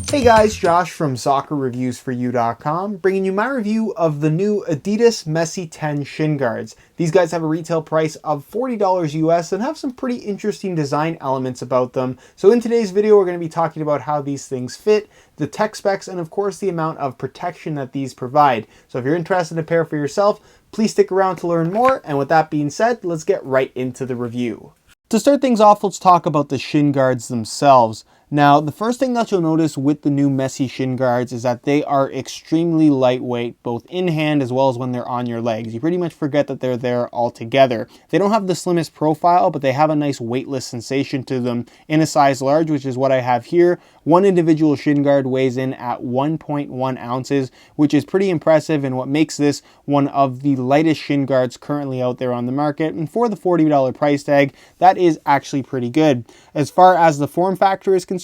Hey guys, Josh from soccerreviewsforyou.com, bringing you my review of the new Adidas Messi 10 shin guards. These guys have a retail price of $40 US and have some pretty interesting design elements about them. So in today's video, we're going to be talking about how these things fit, the tech specs, and of course the amount of protection that these provide. So if you're interested in a pair for yourself, please stick around to learn more. And with that being said, let's get right into the review. To start things off, let's talk about the shin guards themselves. Now, the first thing that you'll notice with the new Messi shin guards is that they are extremely lightweight, both in hand as well as when they're on your legs. You pretty much forget that they're there altogether. They don't have the slimmest profile, but they have a nice weightless sensation to them in a size large, which is what I have here. One individual shin guard weighs in at 1.1 ounces, which is pretty impressive and what makes this one of the lightest shin guards currently out there on the market. And for the $40 price tag, that is actually pretty good. As far as the form factor is concerned,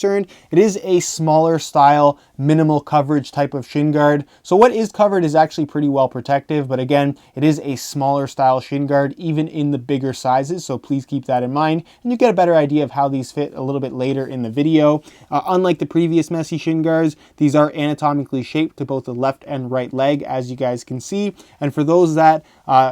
it is a smaller style, minimal coverage type of shin guard. So what is covered is actually pretty well protective, but again, it is a smaller style shin guard, even in the bigger sizes. So please keep that in mind, and you get a better idea of how these fit a little bit later in the video. Unlike the previous Messi shin guards, these are anatomically shaped to both the left and right leg, as you guys can see. And for those that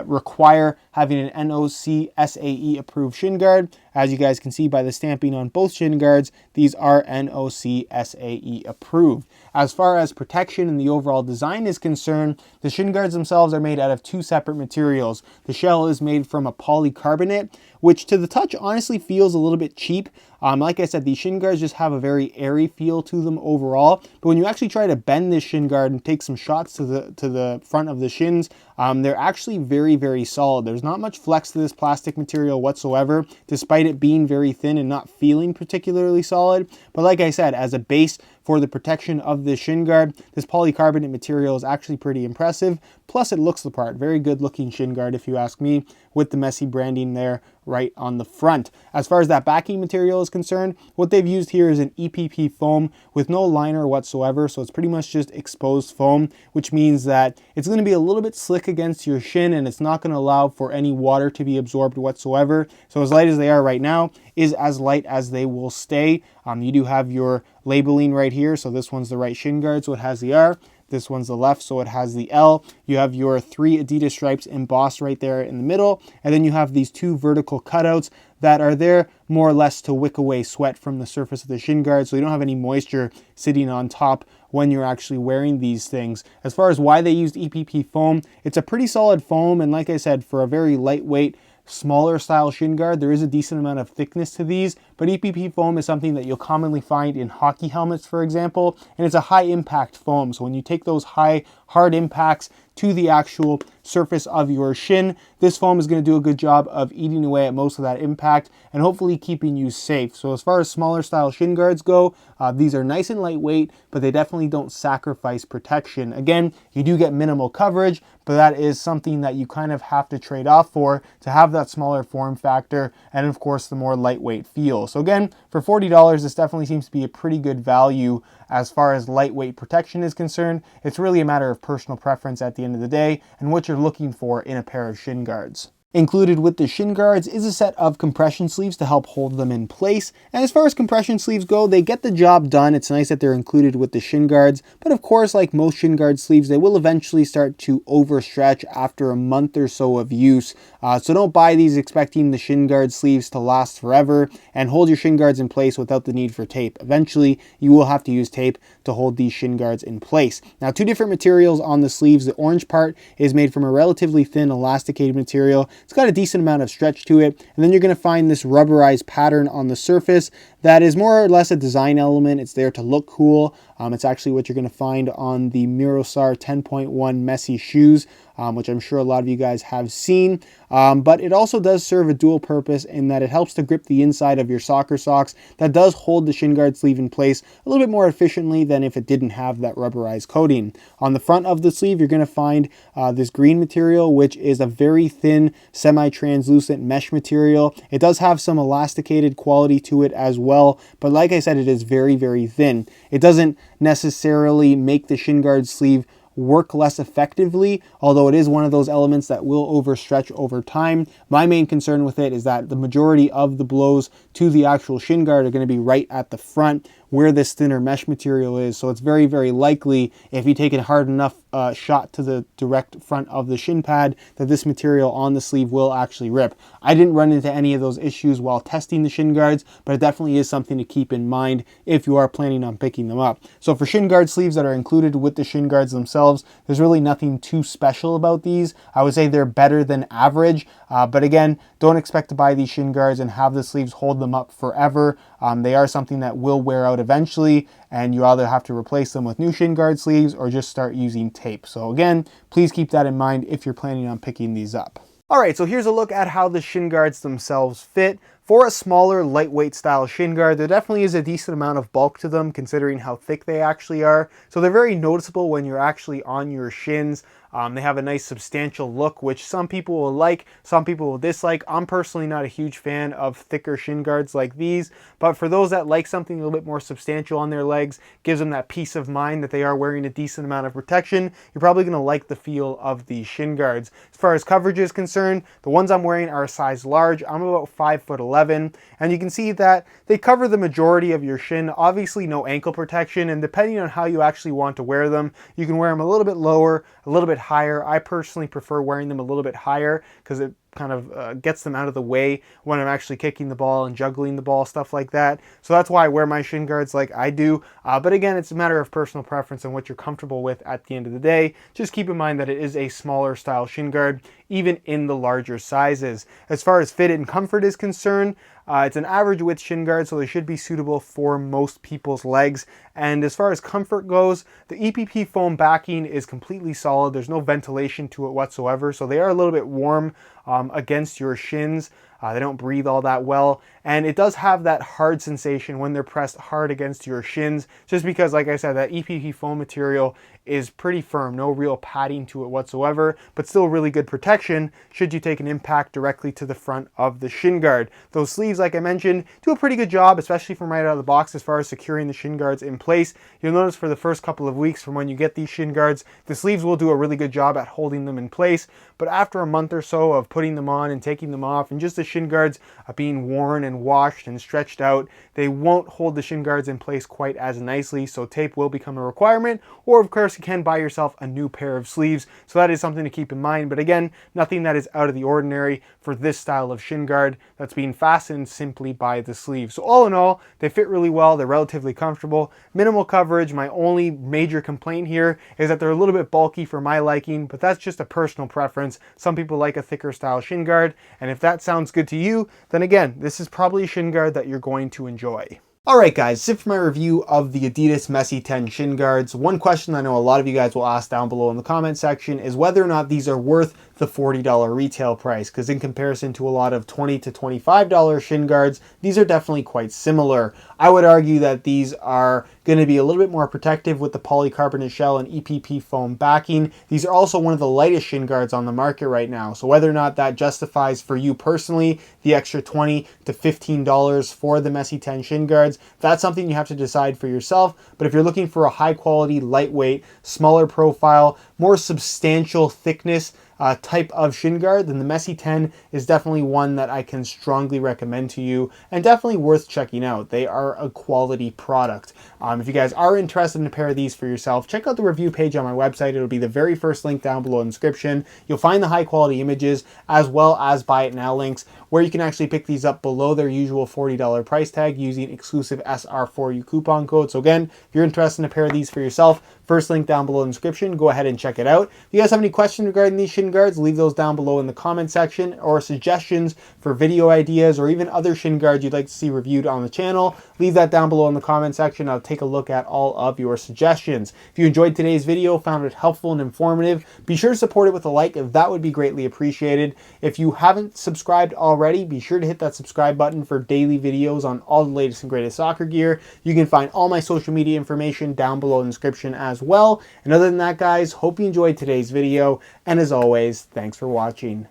require having an NOC SAE approved shin guard, as you guys can see by the stamping on both shin guards, these are NOC SAE approved. As far as protection and the overall design is concerned, the shin guards themselves are made out of two separate materials. The shell is made from a polycarbonate, which to the touch honestly feels a little bit cheap. Like I said, these shin guards just have a very airy feel to them overall, but when you actually try to bend this shin guard and take some shots to the front of the shins, they're actually very, very solid. There's not much flex to this plastic material whatsoever, despite it being very thin and not feeling particularly solid. But like I said, as a base for the protection of this shin guard, this polycarbonate material is actually pretty impressive. Plus it looks the part. Very good looking shin guard if you ask me, with the Messi branding there right on the front. As far as that backing material is concerned, what they've used here is an EPP foam with no liner whatsoever. So it's pretty much just exposed foam, which means that it's going to be a little bit slick against your shin and it's not going to allow for any water to be absorbed whatsoever. So as light as they are right now is as light as they will stay. You do have your labeling right here. So this one's the right shin guard, so it has the R. This one's the left, so it has the L. You have your 3 Adidas stripes embossed right there in the middle. And then you have these 2 vertical cutouts that are there more or less to wick away sweat from the surface of the shin guard, so you don't have any moisture sitting on top when you're actually wearing these things. As far as why they used EPP foam, it's a pretty solid foam, and like I said, for a very lightweight, smaller style shin guard, there is a decent amount of thickness to these, but EPP foam is something that you'll commonly find in hockey helmets, for example, and it's a high impact foam. So when you take those high, hard impacts to the actual surface of your shin, this foam is going to do a good job of eating away at most of that impact and hopefully keeping you safe. So as far as smaller style shin guards go, these are nice and lightweight, but they definitely don't sacrifice protection. Again, you do get minimal coverage, but that is something that you kind of have to trade off for to have that smaller form factor and of course the more lightweight feel. So again, for $40, this definitely seems to be a pretty good value as far as lightweight protection is concerned. It's really a matter of personal preference at the end of the day and what you're looking for in a pair of shin guards. Included with the shin guards is a set of compression sleeves to help hold them in place. And as far as compression sleeves go, they get the job done. It's nice that they're included with the shin guards. But of course, like most shin guard sleeves, they will eventually start to overstretch after a month or so of use. So don't buy these expecting the shin guard sleeves to last forever and hold your shin guards in place without the need for tape. Eventually, you will have to use tape to hold these shin guards in place. Now, 2 different materials on the sleeves. The orange part is made from a relatively thin elasticated material. It's got a decent amount of stretch to it. And then you're going to find this rubberized pattern on the surface that is more or less a design element. It's there to look cool. It's actually what you're going to find on the Mirosar 10.1 Messi shoes, which I'm sure a lot of you guys have seen. But it also does serve a dual purpose in that it helps to grip the inside of your soccer socks. That does hold the shin guard sleeve in place a little bit more efficiently than if it didn't have that rubberized coating. On the front of the sleeve, you're going to find this green material, which is a very thin, semi-translucent mesh material. It does have some elasticated quality to it as well, but like I said, it is very, very thin. It doesn't necessarily make the shin guard sleeve work less effectively, although it is one of those elements that will overstretch over time. My main concern with it is that the majority of the blows to the actual shin guard are going to be right at the front, where this thinner mesh material is. So it's very, very likely if you take a hard enough shot to the direct front of the shin pad that this material on the sleeve will actually rip. I didn't run into any of those issues while testing the shin guards, but it definitely is something to keep in mind if you are planning on picking them up. So for shin guard sleeves that are included with the shin guards themselves, there's really nothing too special about these. I would say they're better than average, but again, don't expect to buy these shin guards and have the sleeves hold them up forever. They are something that will wear out eventually, and you either have to replace them with new shin guard sleeves or just start using tape. So again, please keep that in mind if you're planning on picking these up. All right, so here's a look at how the shin guards themselves fit. For a smaller, lightweight style shin guard, there definitely is a decent amount of bulk to them considering how thick they actually are. So they're very noticeable when you're actually on your shins. They have a nice substantial look, which some people will like, some people will dislike. I'm personally not a huge fan of thicker shin guards like these, but for those that like something a little bit more substantial on their legs, gives them that peace of mind that they are wearing a decent amount of protection, you're probably going to like the feel of these shin guards. As far as coverage is concerned, the ones I'm wearing are a size large. I'm about 5'11", and you can see that they cover the majority of your shin. Obviously no ankle protection, and depending on how you actually want to wear them, you can wear them a little bit lower, a little bit higher. I personally prefer wearing them a little bit higher because it kind of gets them out of the way when I'm actually kicking the ball and juggling the ball, stuff like that. So that's why I wear my shin guards like I do. But again, it's a matter of personal preference and what you're comfortable with at the end of the day. Just keep in mind that it is a smaller style shin guard, even in the larger sizes. As far as fit and comfort is concerned, it's an average width shin guard, so they should be suitable for most people's legs. And as far as comfort goes, the EPP foam backing is completely solid. There's no ventilation to it whatsoever, so they are a little bit warm against your shins. They don't breathe all that well, and it does have that hard sensation when they're pressed hard against your shins, just because, like I said, that EPP foam material is pretty firm, no real padding to it whatsoever, but still really good protection should you take an impact directly to the front of the shin guard. Those sleeves, like I mentioned, do a pretty good job, especially from right out of the box as far as securing the shin guards in place. You'll notice for the first couple of weeks from when you get these shin guards, the sleeves will do a really good job at holding them in place, but after a month or so of putting them on and taking them off, and just the shin guards being worn and washed and stretched out, they won't hold the shin guards in place quite as nicely, so tape will become a requirement, or of course you can buy yourself a new pair of sleeves, so that is something to keep in mind. But again, nothing that is out of the ordinary for this style of shin guard that's being fastened simply by the sleeve. So all in all, they fit really well, they're relatively comfortable, minimal coverage. My only major complaint here is that they're a little bit bulky for my liking, but that's just a personal preference. Some people like a thicker style shin guard, and if that sounds good to you, then again, this is probably a shin guard that you're going to enjoy. Alright guys, that's it for my review of the Adidas Messi 10 shin guards. One question I know a lot of you guys will ask down below in the comment section is whether or not these are worth the $40 retail price, because in comparison to a lot of $20 to $25 shin guards, these are definitely quite similar. I would argue that these are going to be a little bit more protective with the polycarbonate shell and EPP foam backing. These are also one of the lightest shin guards on the market right now, so whether or not that justifies for you personally the extra $20 to $15 for the Messi 10 shin guards, that's something you have to decide for yourself. But if you're looking for a high quality, lightweight, smaller profile, more substantial thickness type of shin guard, then the Messi 10 is definitely one that I can strongly recommend to you, and definitely worth checking out. They are a quality product. If you guys are interested in a pair of these for yourself, check out the review page on my website. It'll be the very first link down below in the description. You'll find the high quality images as well as buy it now links, where you can actually pick these up below their usual $40 price tag using exclusive SR4U coupon code. So again, if you're interested in a pair of these for yourself, first link down below in the description, go ahead and check it out. If you guys have any questions regarding these shin guards, leave those down below in the comment section, or suggestions for video ideas or even other shin guards you'd like to see reviewed on the channel, leave that down below in the comment section. I'll take a look at all of your suggestions. If you enjoyed today's video, found it helpful and informative, be sure to support it with a like. That would be greatly appreciated. If you haven't subscribed already, be sure to hit that subscribe button for daily videos on all the latest and greatest soccer gear. You can find all my social media information down below in the description as well. And other than that, guys, hope you enjoyed today's video, and as always, thanks for watching.